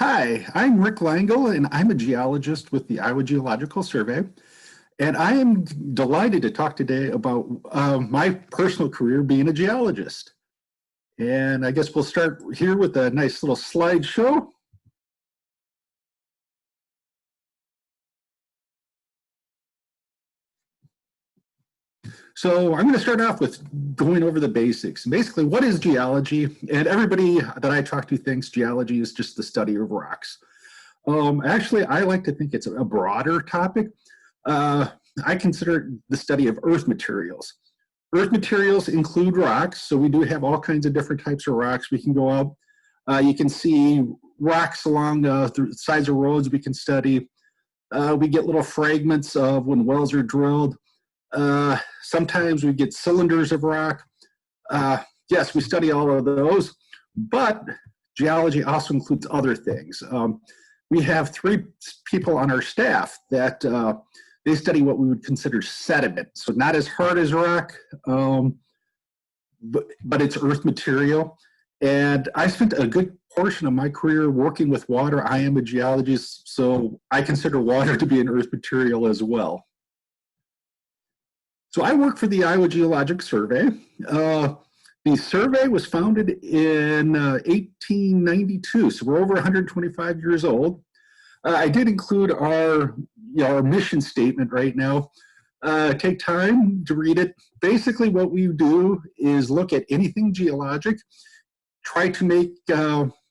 Hi, I'm Rick Langel, and I'm a geologist with the Iowa Geological Survey. And I am delighted to talk today about my personal career being a geologist. And I guess we'll start here with a nice little slideshow. So I'm going to start off with going over the basics. Basically, what is geology? And everybody that I talk to thinks geology is just the study of rocks. Actually, I like to think it's a broader topic. I consider it the study of earth materials. Earth materials include rocks, so we do have all kinds of different types of rocks. We can go up. You can see rocks along the sides of roads we can study. We get little fragments of when wells are drilled. Sometimes we get cylinders of rock. Yes, we study all of those, but geology also includes other things. We have 3 people on our staff that they study what we would consider sediment. So not as hard as rock, but it's earth material. And I spent a good portion of my career working with water. I am a geologist, so I consider water to be an earth material as well. So I work for the Iowa Geological Survey. The survey was founded in 1892, so we're over 125 years old. I did include our mission statement right now. Take time to read it. Basically, what we do is look at anything geologic, try to make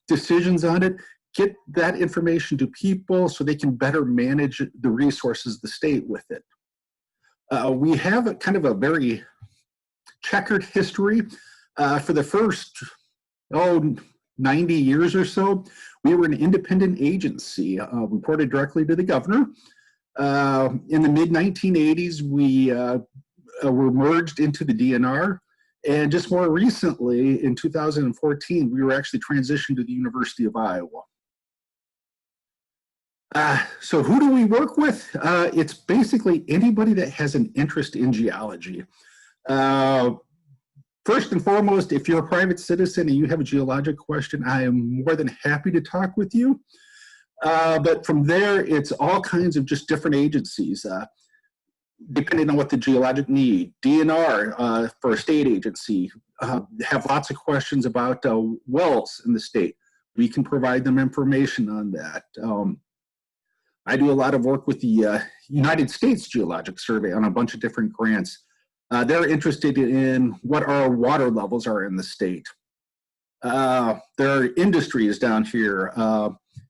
decisions on it, get that information to people so they can better manage the resources of the state with it. We have kind of a very checkered history. For the first 90 years or so, we were an independent agency, reported directly to the governor. In the mid-1980s, we were merged into the DNR. And just more recently, in 2014, we were actually transitioned to the University of Iowa. So who do we work with? It's basically anybody that has an interest in geology. First and foremost, if you're a private citizen and you have a geologic question, I am more than happy to talk with you. But from there, it's all kinds of just different agencies, depending on what the geologic need. DNR, for a state agency, have lots of questions about wells in the state. We can provide them information on that. I do a lot of work with the United States Geological Survey on a bunch of different grants. They're interested in what our water levels are in the state. Their industries down here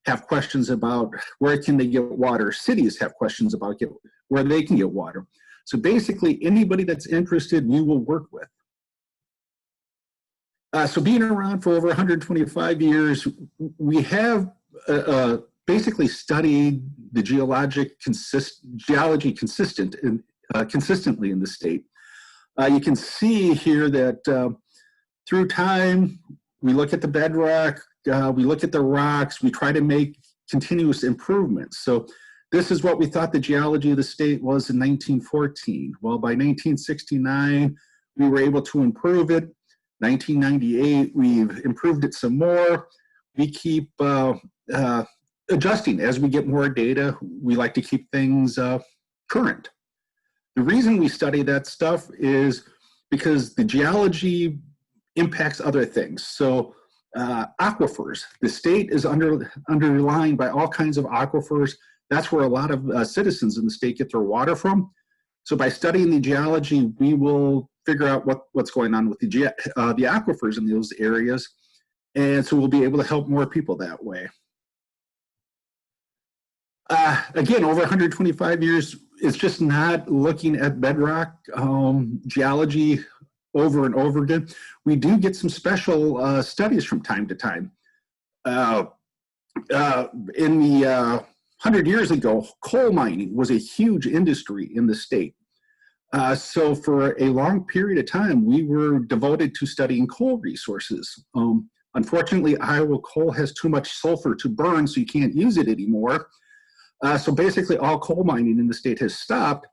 have questions about where can they get water. Cities have questions about where they can get water. So basically, anybody that's interested, we will work with. So being around for over 125 years, we have basically studied the geology consistently in the state. You can see here that through time, we look at the bedrock, we look at the rocks, we try to make continuous improvements. So this is what we thought the geology of the state was in 1914. Well, by 1969, we were able to improve it. 1998, we've improved it some more. We keep adjusting as we get more data. We like to keep things current. The reason we study that stuff is because the geology impacts other things. So aquifers, the state is underlined by all kinds of aquifers. That's where a lot of citizens in the state get their water from. So by studying the geology, we will figure out what's going on with the aquifers in those areas. And so we'll be able to help more people that way. Again, over 125 years, it's just not looking at bedrock geology over and over again. We do get some special studies from time to time. In the 100 years ago, coal mining was a huge industry in the state. So for a long period of time, we were devoted to studying coal resources. Unfortunately, Iowa coal has too much sulfur to burn, so you can't use it anymore. So basically, all coal mining in the state has stopped.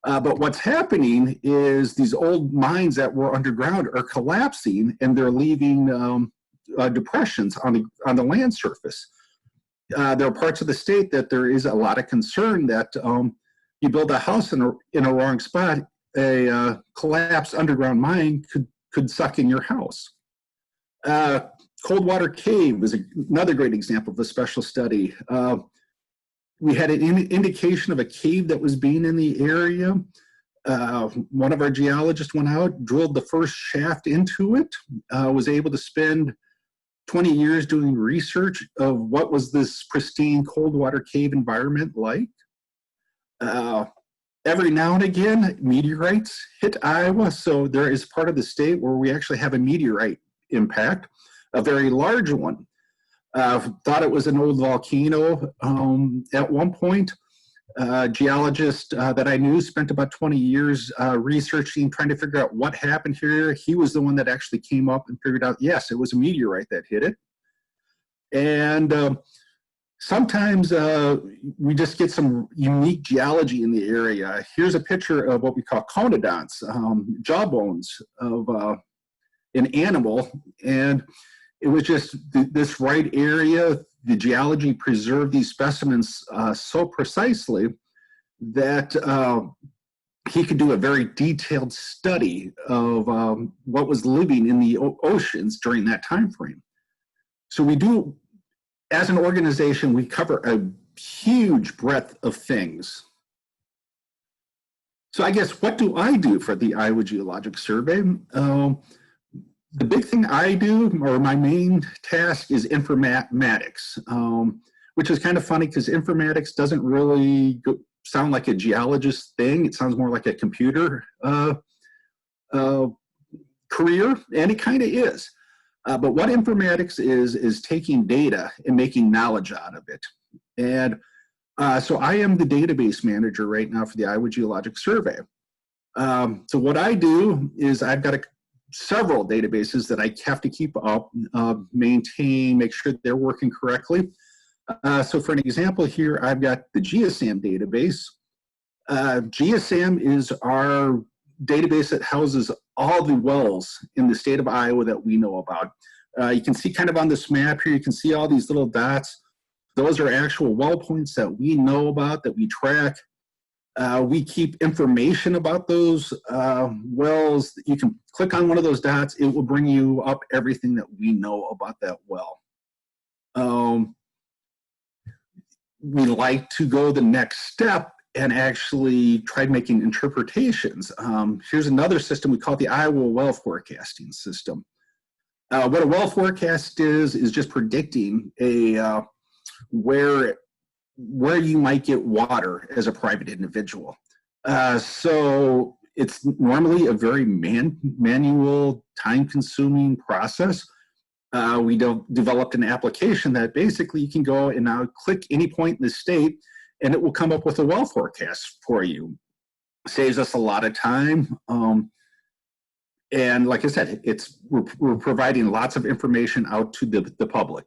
But what's happening is these old mines that were underground are collapsing, and they're leaving depressions on the land surface. there are parts of the state that there is a lot of concern that you build a house in a wrong spot, a collapsed underground mine could suck in your house. Cold water cave is another great example of a special study. We had an indication of a cave that was being in the area. One of our geologists went out, drilled the first shaft into it, was able to spend 20 years doing research of what was this pristine cold water cave environment like. Every now and again, meteorites hit Iowa, so there is part of the state where we actually have a meteorite impact, a very large one. Thought it was an old volcano. At one point, a geologist that I knew spent about 20 years researching, trying to figure out what happened here. He was the one that actually came up and figured out, yes, it was a meteorite that hit it. And sometimes we just get some unique geology in the area. Here's a picture of what we call conodonts, jawbones of an animal. And it was just this right area. The geology preserved these specimens so precisely that he could do a very detailed study of what was living in the oceans during that time frame. So we do, as an organization, we cover a huge breadth of things. So I guess, what do I do for the Iowa Geological Survey? The big thing I do, or my main task, is informatics, which is kind of funny because informatics doesn't really sound like a geologist thing. It sounds more like a computer career, and it kind of is. But what informatics is taking data and making knowledge out of it. And so I am the database manager right now for the Iowa Geological Survey. So what I do is I've got several databases that I have to keep up, maintain, make sure they're working correctly. So for an example here, I've got the GeoSAM database. GeoSAM is our database that houses all the wells in the state of Iowa that we know about. You can see kind of on this map here, you can see all these little dots. Those are actual well points that we know about, that we track. We keep information about those wells. You can click on one of those dots, it will bring you up everything that we know about that well. We like to go the next step and actually try making interpretations. Here's another system, we call it the Iowa Well Forecasting System. What a well forecast is just predicting where you might get water as a private individual. So it's normally a very manual, time-consuming process. We developed an application that basically you can go and now click any point in the state and it will come up with a well forecast for you. Saves us a lot of time. And like I said, we're providing lots of information out to the public.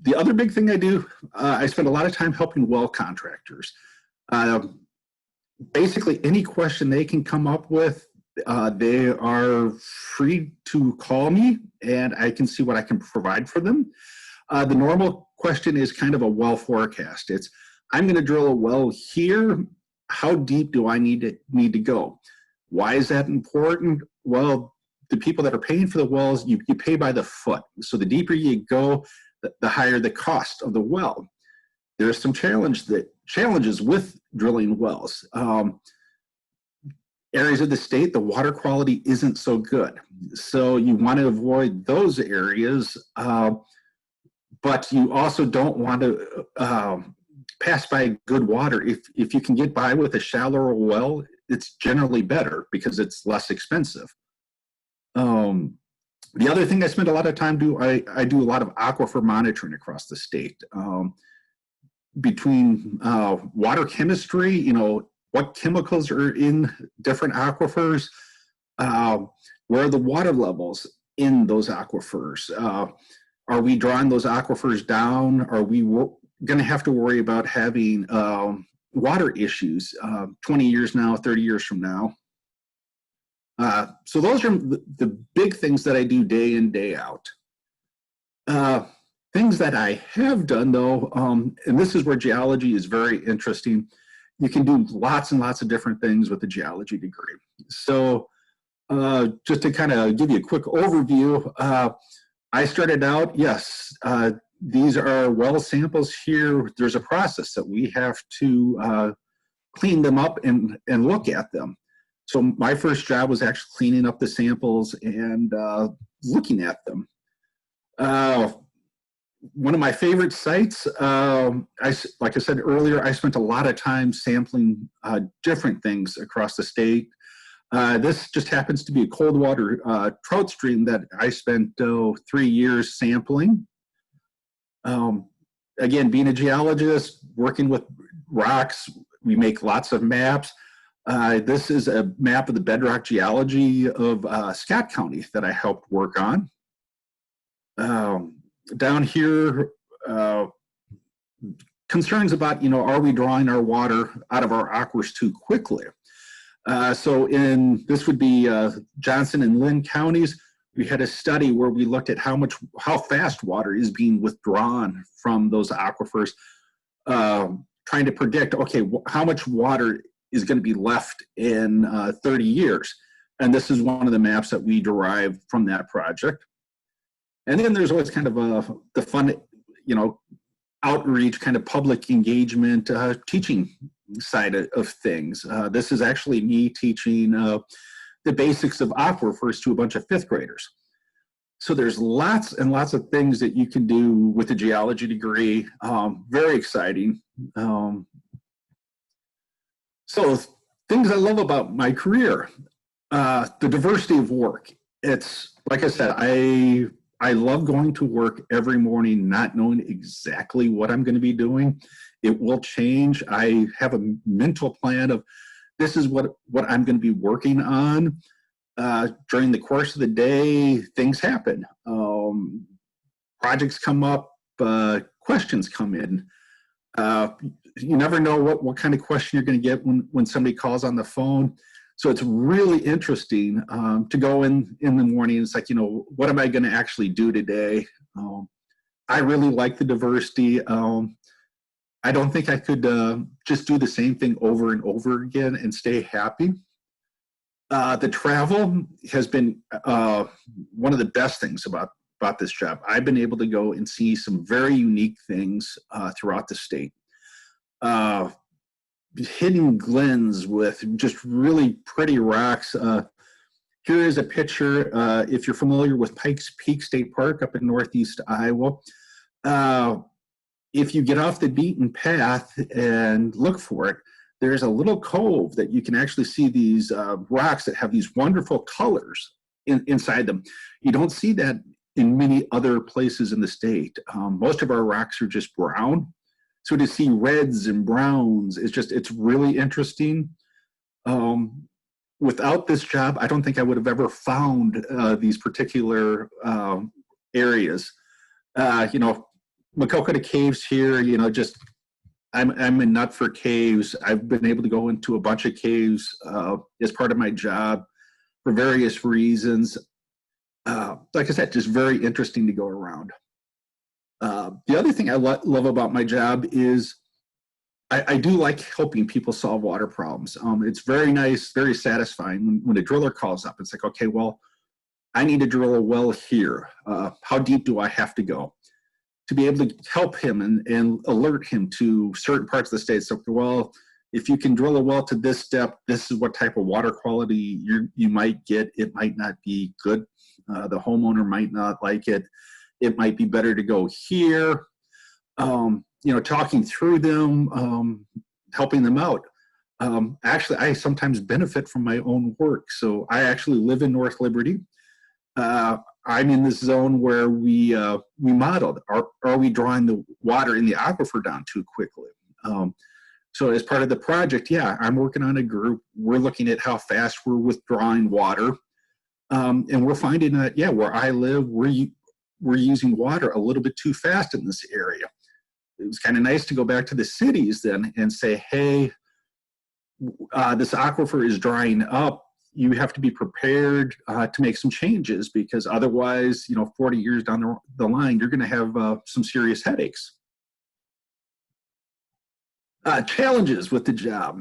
The other big thing I do, I spend a lot of time helping well contractors. Basically, any question they can come up with, they are free to call me and I can see what I can provide for them. The normal question is kind of a well forecast. It's, I'm going to drill a well here. How deep do I need to go? Why is that important? Well, the people that are paying for the wells, you pay by the foot. So the deeper you go, the higher the cost of the well. There are some challenges with drilling wells. Areas of the state, the water quality isn't so good. So you want to avoid those areas, but you also don't want to pass by good water. If you can get by with a shallower well, it's generally better because it's less expensive. The other thing I spend a lot of time I do a lot of aquifer monitoring across the state. Between water chemistry, you know, what chemicals are in different aquifers, where are the water levels in those aquifers? Are we drawing those aquifers down? Are we going to have to worry about having water issues 20 years now, 30 years from now? So those are the big things that I do day in, day out. things that I have done though, and this is where geology is very interesting. You can do lots and lots of different things with a geology degree. So just to kind of give you a quick overview, I started out, yes, these are well samples here. There's a process that we have to clean them up and look at them. So my first job was actually cleaning up the samples and looking at them. One of my favorite sites, like I said earlier, I spent a lot of time sampling different things across the state. This just happens to be a cold water trout stream that I spent 3 years sampling. Again, being a geologist, working with rocks, we make lots of maps. This is a map of the bedrock geology of Scott County that I helped work on. Down here, concerns about, are we drawing our water out of our aquifers too quickly? So this would be Johnson and Lynn counties. We had a study where we looked at how fast water is being withdrawn from those aquifers, trying to predict, okay, how much water is going to be left in 30 years. And this is one of the maps that we derived from that project. And then there's always kind of the fun, outreach, kind of public engagement, teaching side of things. This is actually me teaching the basics of aquifers to a bunch of fifth graders. So there's lots and lots of things that you can do with a geology degree. Very exciting. So things I love about my career, the diversity of work. It's, like I said, I love going to work every morning not knowing exactly what I'm going to be doing. It will change. I have a mental plan of this is what I'm going to be working on. During the course of the day, things happen. Projects come up, questions come in. You never know what kind of question you're going to get when somebody calls on the phone. So it's really interesting to go in the morning. It's like, what am I going to actually do today? I really like the diversity. I don't think I could just do the same thing over and over again and stay happy. The travel has been one of the best things about this job. I've been able to go and see some very unique things throughout the state. Hidden glens with just really pretty rocks. Here is a picture, if you're familiar with Pikes Peak State Park up in northeast Iowa. If you get off the beaten path and look for it, there's a little cove that you can actually see these rocks that have these wonderful colors inside them. You don't see that in many other places in the state. Most of our rocks are just brown. So to see reds and browns, it's really interesting. Without this job, I don't think I would have ever found these particular areas. Makokata Caves here, I'm a nut for caves. I've been able to go into a bunch of caves as part of my job for various reasons. Like I said, just very interesting to go around. The other thing I love about my job is I do like helping people solve water problems. It's very nice, very satisfying when a driller calls up. It's like, okay, well, I need to drill a well here. How deep do I have to go? To be able to help him and alert him to certain parts of the state. So, well, if you can drill a well to this depth, this is what type of water quality you might get. It might not be good. The homeowner might not like it. It might be better to go here. Talking through them, helping them out. Actually, I sometimes benefit from my own work. So I actually live in North Liberty. I'm in this zone where we modeled. Are we drawing the water in the aquifer down too quickly? So as part of the project, I'm working on a group. We're looking at how fast we're withdrawing water. And we're finding that, where I live, we're using water a little bit too fast in this area. It was kind of nice to go back to the cities then and say, hey, this aquifer is drying up. you have to be prepared to make some changes, because otherwise, 40 years down the line, you're going to have some serious headaches. Challenges with the job.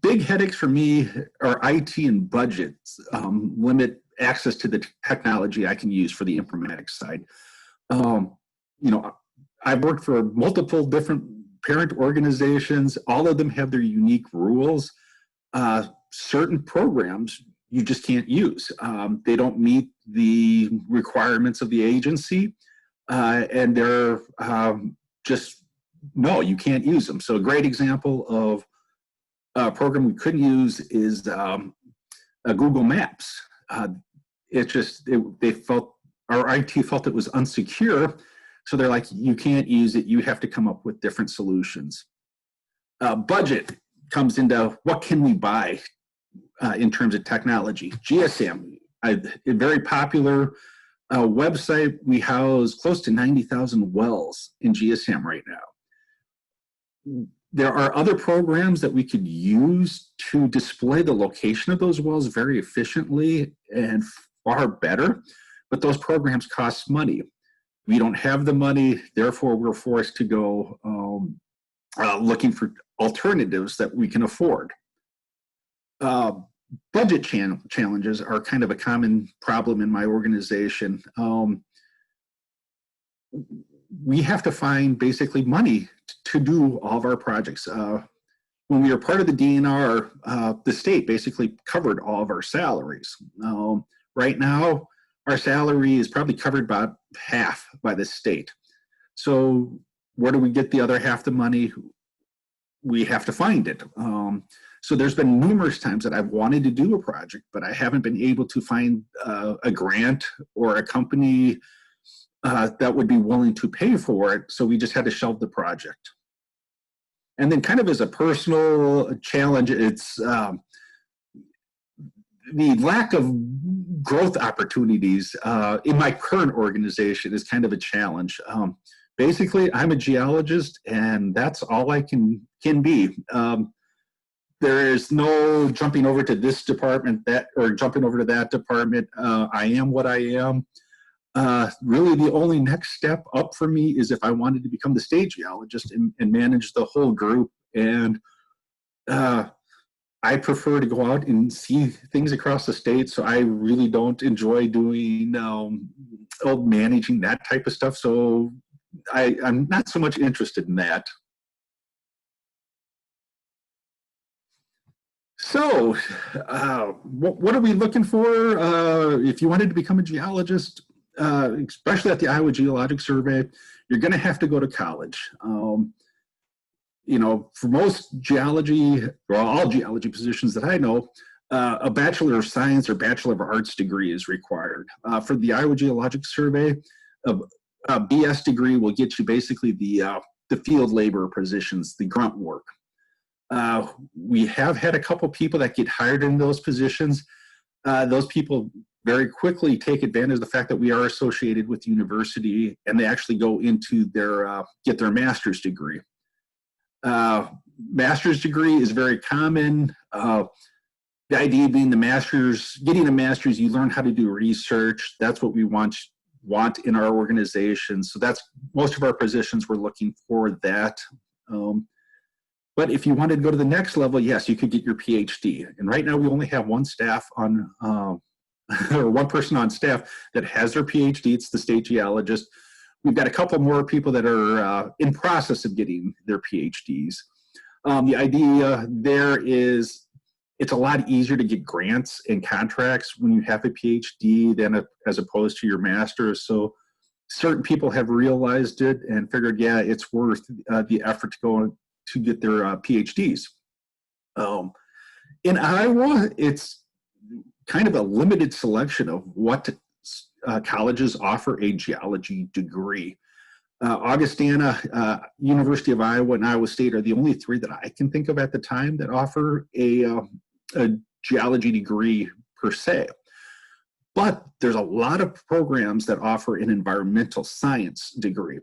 Big headaches for me are IT and budgets, limit access to the technology I can use for the informatics side. I've worked for multiple different parent organizations. All of them have their unique rules. Certain programs you just can't use. They don't meet the requirements of the agency, and they're just, no, you can't use them. So a great example of a program we couldn't use is Google Maps. They felt, our IT felt it was unsecure, so they're like, you can't use it, you have to come up with different solutions. Budget comes into what can we buy in terms of technology. GSM, a very popular website. We house close to 90,000 wells in GSM right now. There are other programs that we could use to display the location of those wells very efficiently and far better, but those programs cost money. We don't have the money, therefore we're forced to go looking for alternatives that we can afford. Budget challenges are kind of a common problem in my organization. We have to find basically money to do all of our projects. When we were part of the DNR, the state basically covered all of our salaries. Right now, our salary is probably covered about half by the state. So where do we get the other half the money? We have to find it. So there's been numerous times that I've wanted to do a project, but I haven't been able to find a grant or a company that would be willing to pay for it. So we just had to shelve the project. And then kind of as a personal challenge, it's the lack of growth opportunities in my current organization is kind of a challenge. Basically, I'm a geologist, and that's all I can be. There is no jumping over to this department, or jumping over to that department. I am what I am. Really, the only next step up for me is if I wanted to become the state geologist and manage the whole group. And I prefer to go out and see things across the state, so I really don't enjoy doing managing that type of stuff. So I'm not so much interested in that. So what are we looking for if you wanted to become a geologist, especially at the Iowa Geological Survey? You're going to have to go to college. For most geology, or all geology positions that I know, a Bachelor of Science or Bachelor of Arts degree is required. For the Iowa Geological Survey, a BS degree will get you basically the field labor positions, the grunt work. We have had a couple people that get hired in those positions. Those people very quickly take advantage of the fact that we are associated with the university, and they actually go into get their master's degree. Master's degree is very common. The idea being getting a master's, you learn how to do research. That's what we want in our organization. So that's most of our positions, we're looking for that. But if you wanted to go to the next level, yes, you could get your PhD. And right now we only have one staff on, or one person on staff that has their PhD. It's the state geologist. We've got a couple more people that are in process of getting their PhDs. The idea there is it's a lot easier to get grants and contracts when you have a PhD than as opposed to your master's. So certain people have realized it and figured, yeah, it's worth the effort to go to get their PhDs. In Iowa, it's kind of a limited selection of what colleges offer a geology degree. Augustana, University of Iowa, and Iowa State are the only three that I can think of at the time that offer a geology degree per se. But there's a lot of programs that offer an environmental science degree.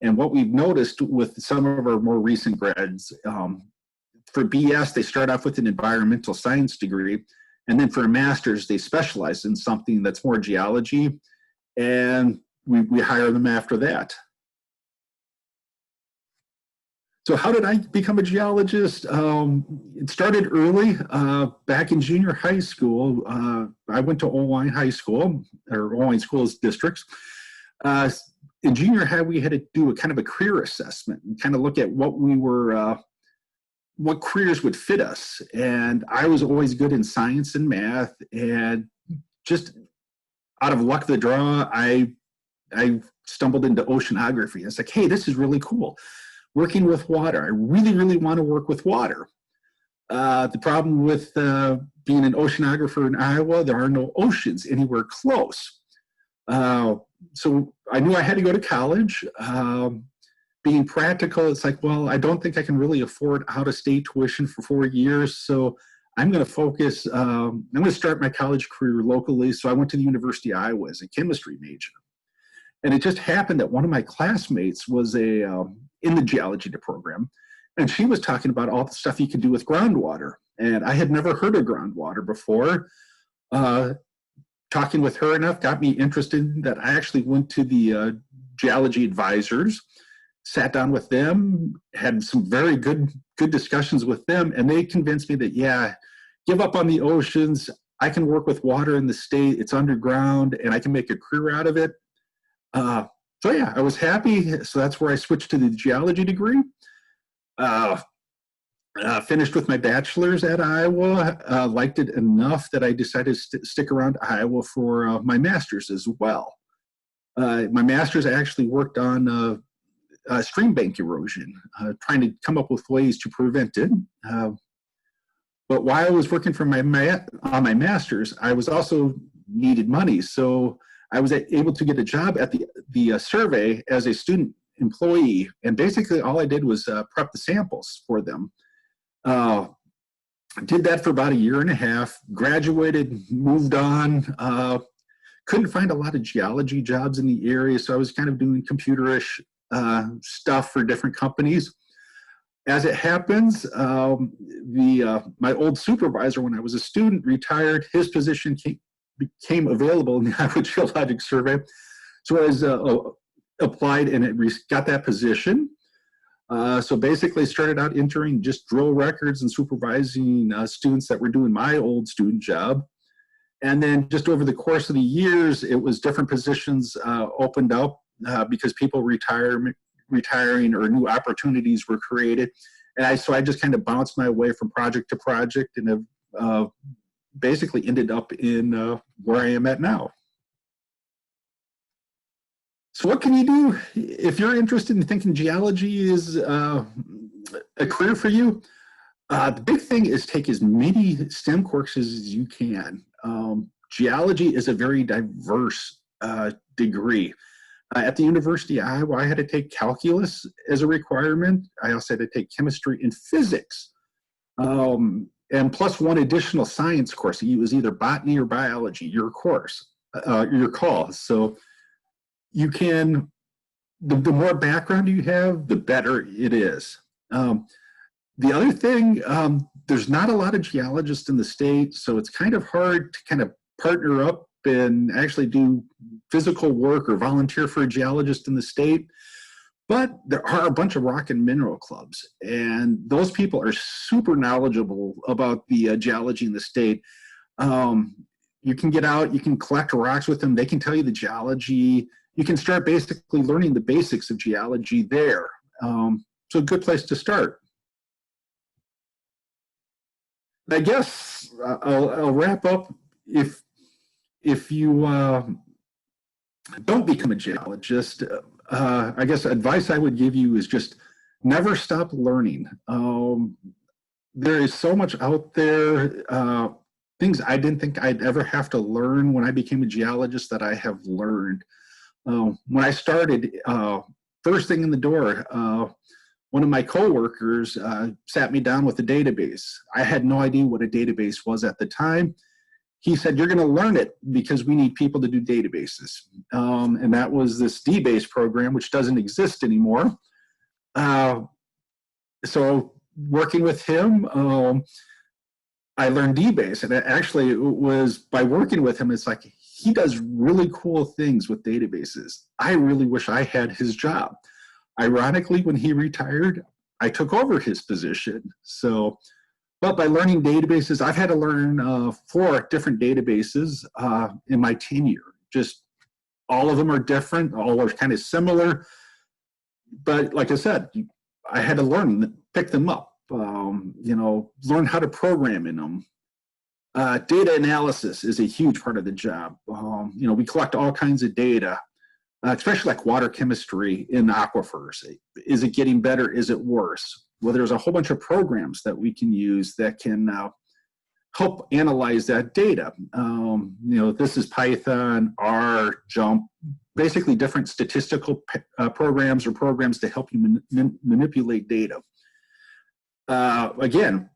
And what we've noticed with some of our more recent grads, for BS, they start off with an environmental science degree. And then for a master's, they specialize in something that's more geology. And we hire them after that. So how did I become a geologist? It started early, back in junior high school. I went to Owine High School, or Owine Schools districts. In junior high, we had to do a kind of a career assessment and kind of look at what we were, what careers would fit us. And I was always good in science and math, and just out of luck of the draw, I stumbled into oceanography. I was like, hey, this is really cool. Working with water. I really, really want to work with water. The problem with being an oceanographer in Iowa, there are no oceans anywhere close. So I knew I had to go to college. Being practical, it's like, well, I don't think I can really afford out-of-state tuition for 4 years, so I'm going to focus, I'm going to start my college career locally. So I went to the University of Iowa as a chemistry major. And it just happened that one of my classmates was in the geology program, and she was talking about all the stuff you could do with groundwater. And I had never heard of groundwater before. Talking with her enough got me interested in that. I actually went to the geology advisors, sat down with them, had some very good discussions with them, and they convinced me that, yeah, give up on the oceans. I can work with water in the state. It's underground, and I can make a career out of it. So yeah, I was happy. So that's where I switched to the geology degree. Finished with my bachelor's at Iowa. Liked it enough that I decided to stick around Iowa for my master's as well. My master's, I actually worked on stream bank erosion, trying to come up with ways to prevent it. But while I was working for on my master's, I was also needed money. So I was able to get a job at the survey as a student employee. And basically all I did was prep the samples for them. Did that for about 1.5 years, graduated, moved on. Couldn't find a lot of geology jobs in the area, so I was kind of doing computerish stuff for different companies. As it happens, my old supervisor when I was a student retired. His position became available in the Iowa Geological Survey. So I was applied and got that position. So basically started out entering just drill records and supervising students that were doing my old student job. And then just over the course of the years, it was different positions opened up because people retiring or new opportunities were created. And so I just kind of bounced my way from project to project and have basically ended up in where I am at now. So what can you do if you're interested in thinking geology is a career for you? The big thing is take as many STEM courses as you can. Geology is a very diverse degree. At the University of Iowa, I had to take calculus as a requirement. I also had to take chemistry and physics. And plus one additional science course. It was either botany or biology, your course, your call. So you can, the more background you have, the better it is. The other thing, there's not a lot of geologists in the state, so it's kind of hard to kind of partner up and actually do physical work or volunteer for a geologist in the state. But there are a bunch of rock and mineral clubs, and those people are super knowledgeable about the geology in the state. You can get out, you can collect rocks with them, they can tell you the geology. You can start basically learning the basics of geology there. So a good place to start. I guess I'll wrap up. If you don't become a geologist, I guess advice I would give you is just never stop learning. There is so much out there, things I didn't think I'd ever have to learn when I became a geologist that I have learned. When I started, first thing in the door, one of my coworkers sat me down with a database. I had no idea what a database was at the time. He said, you're going to learn it because we need people to do databases. And that was this DBase program, which doesn't exist anymore. So working with him, I learned DBase, and actually it was by working with him, it's like he does really cool things with databases. I really wish I had his job. Ironically, when he retired, I took over his position. So, but by learning databases, I've had to learn 4 different databases in my tenure. Just all of them are different, all are kind of similar. But like I said, I had to learn, pick them up, learn how to program in them. Data analysis is a huge part of the job. We collect all kinds of data, especially like water chemistry in aquifers. Is it getting better? Is it worse? Well, there's a whole bunch of programs that we can use that can help analyze that data. This is Python, R, JUMP, basically different statistical programs or programs to help you manipulate data. Again,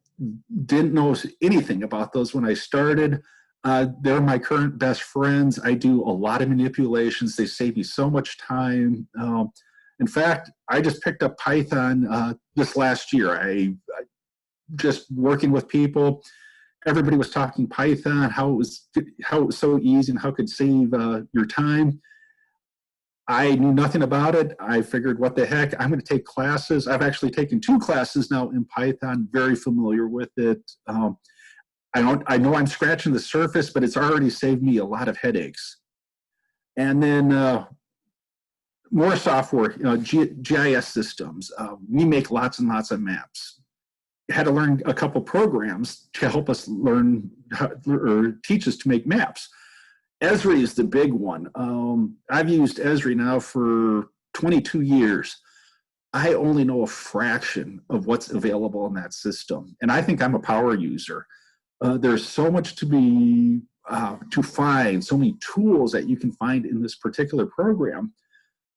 didn't know anything about those when I started. They're my current best friends. I do a lot of manipulations. They save me so much time. In fact, I just picked up Python this last year. I just working with people. Everybody was talking Python, how it was so easy and how it could save your time. I knew nothing about it. I figured, what the heck, I'm going to take classes. I've actually taken 2 classes now in Python, very familiar with it. I know I'm scratching the surface, but it's already saved me a lot of headaches. And then more software, GIS systems. We make lots and lots of maps. Had to learn a couple programs to help us learn or teach us to make maps. Esri is the big one. I've used Esri now for 22 years. I only know a fraction of what's available in that system. And I think I'm a power user. There's so much to find, so many tools that you can find in this particular program.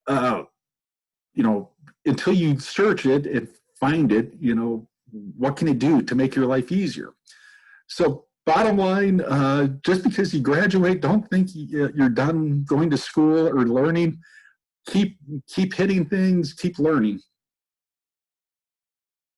Until you search it and find it, what can it do to make your life easier? So bottom line, just because you graduate, don't think you're done going to school or learning. Keep hitting things, keep learning.